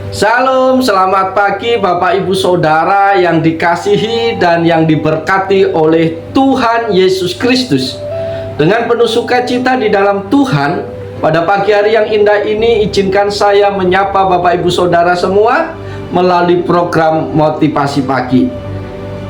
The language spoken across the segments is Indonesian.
Shalom, selamat pagi Bapak Ibu Saudara yang dikasihi dan yang diberkati oleh Tuhan Yesus Kristus. Dengan penuh sukacita di dalam Tuhan, pada pagi hari yang indah ini izinkan saya menyapa Bapak Ibu Saudara semua melalui program Motivasi Pagi.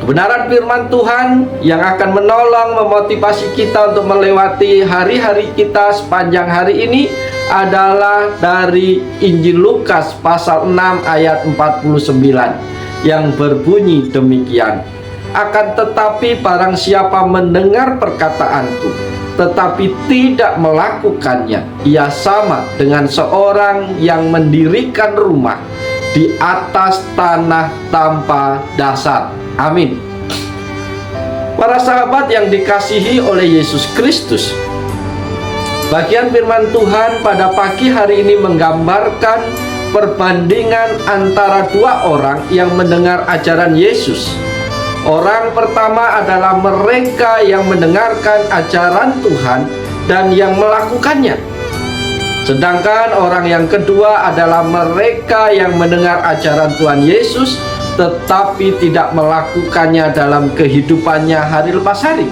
Kebenaran firman Tuhan yang akan menolong memotivasi kita untuk melewati hari-hari kita sepanjang hari ini adalah dari Injil Lukas pasal 6 ayat 49 yang berbunyi demikian. Akan tetapi barang siapa mendengar perkataanku tetapi tidak melakukannya, ia sama dengan seorang yang mendirikan rumah di atas tanah tanpa dasar. Amin. Para sahabat yang dikasihi oleh Yesus Kristus, bagian firman Tuhan pada pagi hari ini menggambarkan perbandingan antara dua orang yang mendengar ajaran Yesus. Orang pertama adalah mereka yang mendengarkan ajaran Tuhan dan yang melakukannya. Sedangkan orang yang kedua adalah mereka yang mendengar ajaran Tuhan Yesus tetapi tidak melakukannya dalam kehidupannya hari lepas hari.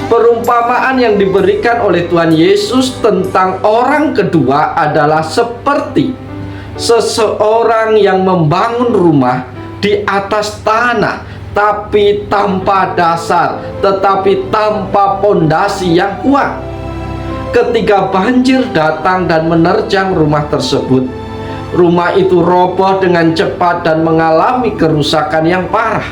Perumpamaan yang diberikan oleh Tuhan Yesus tentang orang kedua adalah seperti seseorang yang membangun rumah di atas tanah tapi tanpa dasar, tetapi tanpa pondasi yang kuat. Ketika banjir datang dan menerjang rumah tersebut, rumah itu roboh dengan cepat dan mengalami kerusakan yang parah.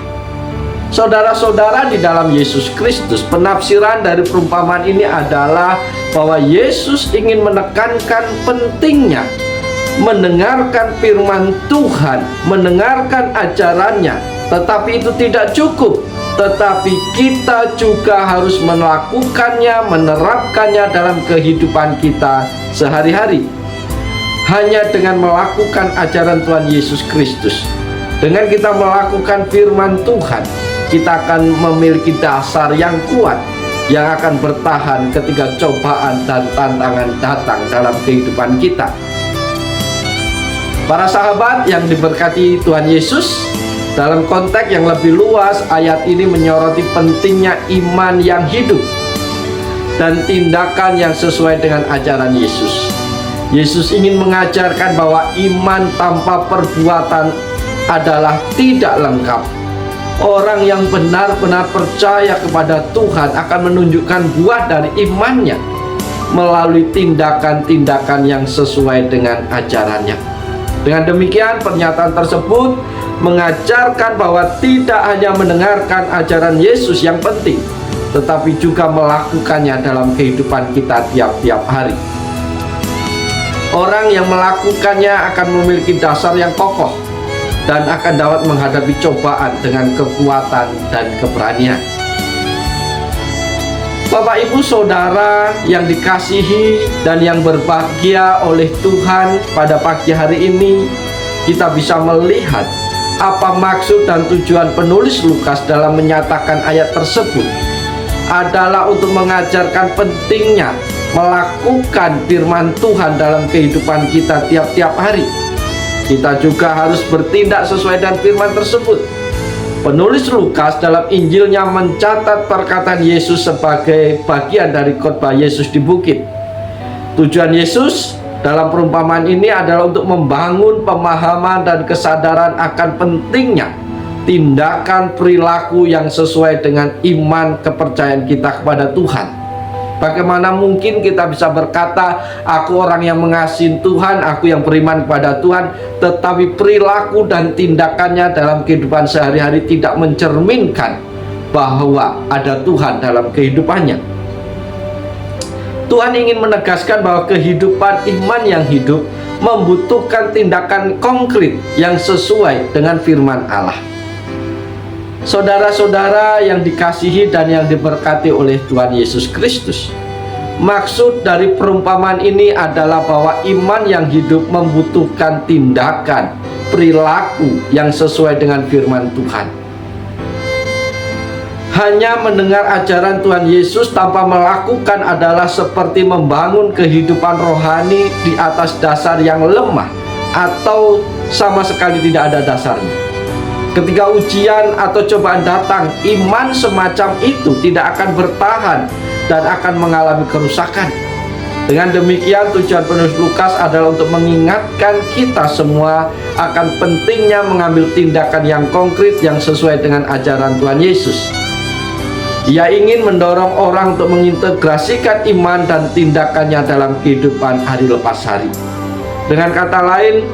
Saudara-saudara di dalam Yesus Kristus, penafsiran dari perumpamaan ini adalah bahwa Yesus ingin menekankan pentingnya mendengarkan firman Tuhan, mendengarkan ajarannya. Tetapi itu tidak cukup, tetapi kita juga harus melakukannya, menerapkannya dalam kehidupan kita sehari-hari. Hanya dengan melakukan ajaran Tuhan Yesus Kristus, dengan kita melakukan firman Tuhan, kita akan memiliki dasar yang kuat yang akan bertahan ketika cobaan dan tantangan datang dalam kehidupan kita. Para sahabat yang diberkati Tuhan Yesus, dalam konteks yang lebih luas, ayat ini menyoroti pentingnya iman yang hidup dan tindakan yang sesuai dengan ajaran Yesus. Yesus ingin mengajarkan bahwa iman tanpa perbuatan adalah tidak lengkap. Orang yang benar-benar percaya kepada Tuhan akan menunjukkan buah dari imannya melalui tindakan-tindakan yang sesuai dengan ajarannya. Dengan demikian, pernyataan tersebut mengajarkan bahwa tidak hanya mendengarkan ajaran Yesus yang penting, tetapi juga melakukannya dalam kehidupan kita tiap-tiap hari. Orang yang melakukannya akan memiliki dasar yang kokoh dan akan dapat menghadapi cobaan dengan kekuatan dan keberanian. Bapak Ibu Saudara yang dikasihi dan yang berbahagia oleh Tuhan, pada pagi hari ini kita bisa melihat apa maksud dan tujuan penulis Lukas dalam menyatakan ayat tersebut adalah untuk mengajarkan pentingnya melakukan firman Tuhan dalam kehidupan kita tiap-tiap hari. Kita juga harus bertindak sesuai dengan firman tersebut. Penulis Lukas dalam Injilnya mencatat perkataan Yesus sebagai bagian dari khotbah Yesus di bukit. Tujuan Yesus dalam perumpamaan ini adalah untuk membangun pemahaman dan kesadaran akan pentingnya tindakan perilaku yang sesuai dengan iman kepercayaan kita kepada Tuhan. Bagaimana mungkin kita bisa berkata, aku orang yang mengasihi Tuhan, aku yang beriman kepada Tuhan, tetapi perilaku dan tindakannya dalam kehidupan sehari-hari tidak mencerminkan bahwa ada Tuhan dalam kehidupannya. Tuhan ingin menegaskan bahwa kehidupan iman yang hidup membutuhkan tindakan konkret yang sesuai dengan firman Allah. Saudara-saudara yang dikasihi dan yang diberkati oleh Tuhan Yesus Kristus, maksud dari perumpamaan ini adalah bahwa iman yang hidup membutuhkan tindakan, perilaku yang sesuai dengan firman Tuhan. Hanya mendengar ajaran Tuhan Yesus tanpa melakukan adalah seperti membangun kehidupan rohani di atas dasar yang lemah atau sama sekali tidak ada dasarnya. Ketika ujian atau cobaan datang, iman semacam itu tidak akan bertahan dan akan mengalami kerusakan. Dengan demikian, tujuan penulis Lukas adalah untuk mengingatkan kita semua akan pentingnya mengambil tindakan yang konkret yang sesuai dengan ajaran Tuhan Yesus. Ia ingin mendorong orang untuk mengintegrasikan iman dan tindakannya dalam kehidupan hari lepas hari. Dengan kata lain,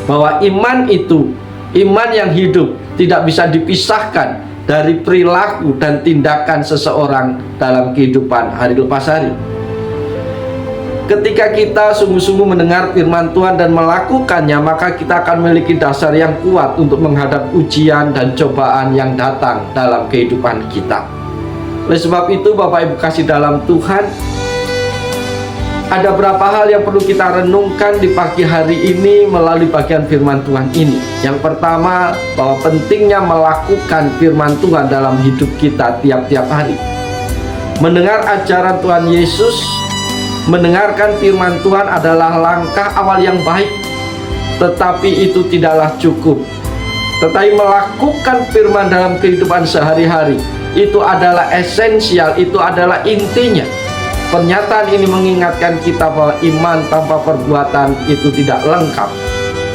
bahwa iman itu, iman yang hidup, tidak bisa dipisahkan dari perilaku dan tindakan seseorang dalam kehidupan hari lepas hari. Ketika kita sungguh-sungguh mendengar firman Tuhan dan melakukannya, maka kita akan memiliki dasar yang kuat untuk menghadap ujian dan cobaan yang datang dalam kehidupan kita. Oleh sebab itu, Bapak Ibu kasih dalam Tuhan, ada beberapa hal yang perlu kita renungkan di pagi hari ini melalui bagian firman Tuhan ini. Yang pertama, bahwa pentingnya melakukan firman Tuhan dalam hidup kita tiap-tiap hari. Mendengar ajaran Tuhan Yesus, mendengarkan firman Tuhan adalah langkah awal yang baik, tetapi itu tidaklah cukup. Tetapi melakukan firman dalam kehidupan sehari-hari, itu adalah esensial, itu adalah intinya. Pernyataan ini mengingatkan kita bahwa iman tanpa perbuatan itu tidak lengkap.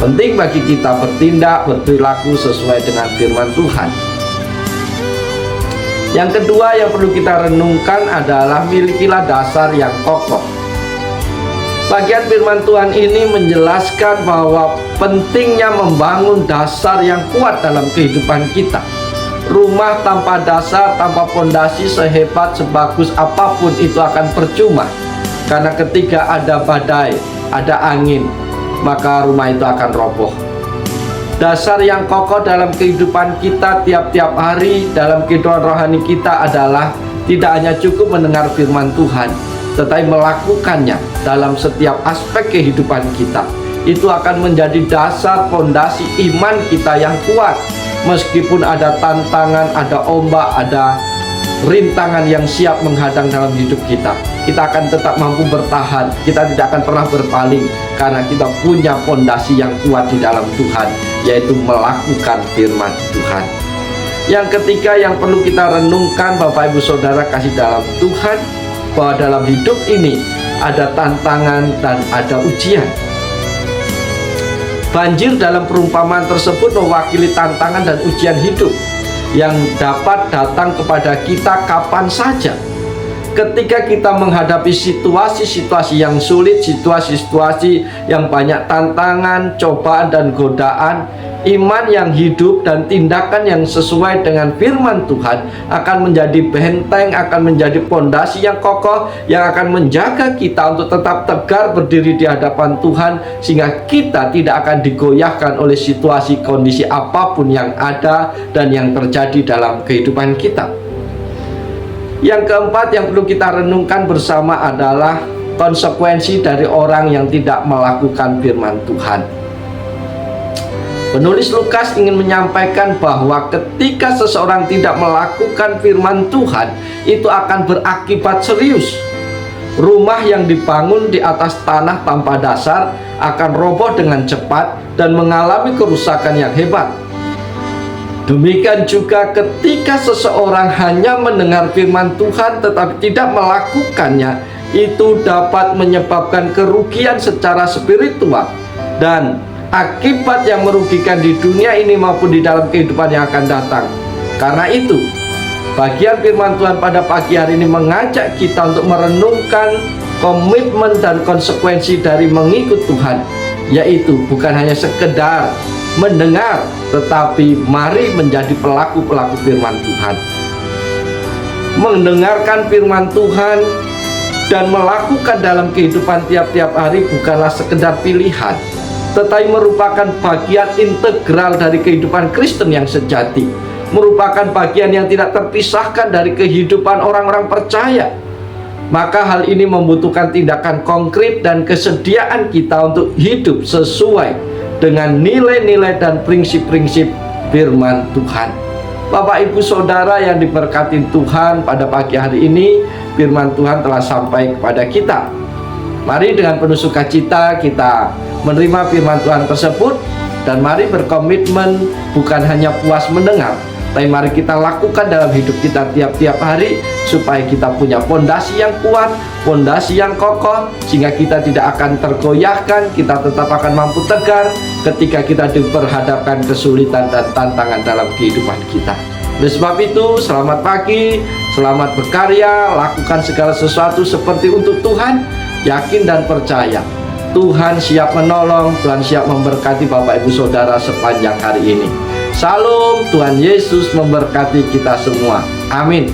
Penting bagi kita bertindak, berperilaku sesuai dengan firman Tuhan. Yang kedua yang perlu kita renungkan adalah milikilah dasar yang kokoh. Bagian firman Tuhan ini menjelaskan bahwa pentingnya membangun dasar yang kuat dalam kehidupan kita. Rumah tanpa dasar, tanpa fondasi, sehebat, sebagus apapun itu akan percuma. Karena ketika ada badai, ada angin, maka rumah itu akan roboh. Dasar yang kokoh dalam kehidupan kita tiap-tiap hari, dalam kehidupan rohani kita adalah tidak hanya cukup mendengar firman Tuhan, tetapi melakukannya dalam setiap aspek kehidupan kita. Itu akan menjadi dasar fondasi iman kita yang kuat. Meskipun ada tantangan, ada ombak, ada rintangan yang siap menghadang dalam hidup kita, kita akan tetap mampu bertahan. Kita tidak akan pernah berpaling karena kita punya fondasi yang kuat di dalam Tuhan, yaitu melakukan firman Tuhan. Yang ketiga yang perlu kita renungkan, Bapak Ibu Saudara kasih dalam Tuhan, bahwa dalam hidup ini ada tantangan dan ada ujian. Banjir dalam perumpamaan tersebut mewakili tantangan dan ujian hidup yang dapat datang kepada kita kapan saja. Ketika kita menghadapi situasi-situasi yang sulit, situasi-situasi yang banyak tantangan, cobaan dan godaan, iman yang hidup dan tindakan yang sesuai dengan firman Tuhan akan menjadi benteng, akan menjadi fondasi yang kokoh yang akan menjaga kita untuk tetap tegar berdiri di hadapan Tuhan, sehingga kita tidak akan digoyahkan oleh situasi kondisi apapun yang ada dan yang terjadi dalam kehidupan kita. Yang keempat yang perlu kita renungkan bersama adalah konsekuensi dari orang yang tidak melakukan firman Tuhan. Penulis Lukas ingin menyampaikan bahwa ketika seseorang tidak melakukan firman Tuhan, itu akan berakibat serius. Rumah yang dibangun di atas tanah tanpa dasar akan roboh dengan cepat dan mengalami kerusakan yang hebat. Demikian juga ketika seseorang hanya mendengar firman Tuhan tetapi tidak melakukannya, itu dapat menyebabkan kerugian secara spiritual dan akibat yang merugikan di dunia ini maupun di dalam kehidupan yang akan datang. Karena itu, bagian firman Tuhan pada pagi hari ini mengajak kita untuk merenungkan komitmen dan konsekuensi dari mengikut Tuhan, yaitu bukan hanya sekedar mendengar, tetapi mari menjadi pelaku-pelaku firman Tuhan. Mendengarkan firman Tuhan dan melakukan dalam kehidupan tiap-tiap hari bukanlah sekedar pilihan, tetapi merupakan bagian integral dari kehidupan Kristen yang sejati, merupakan bagian yang tidak terpisahkan dari kehidupan orang-orang percaya. Maka hal ini membutuhkan tindakan konkret dan kesediaan kita untuk hidup sesuai dengan nilai-nilai dan prinsip-prinsip firman Tuhan. Bapak Ibu Saudara yang diberkati Tuhan, pada pagi hari ini firman Tuhan telah sampai kepada kita. Mari dengan penuh sukacita kita menerima firman Tuhan tersebut, dan mari berkomitmen bukan hanya puas mendengar, tapi mari kita lakukan dalam hidup kita tiap-tiap hari, supaya kita punya fondasi yang kuat, fondasi yang kokoh, sehingga kita tidak akan tergoyahkan, kita tetap akan mampu tegar ketika kita diperhadapkan kesulitan dan tantangan dalam kehidupan kita. Oleh sebab itu, selamat pagi, selamat berkarya, lakukan segala sesuatu seperti untuk Tuhan, yakin dan percaya Tuhan siap menolong, Tuhan siap memberkati Bapak Ibu Saudara sepanjang hari ini. Salam, Tuhan Yesus memberkati kita semua. Amin.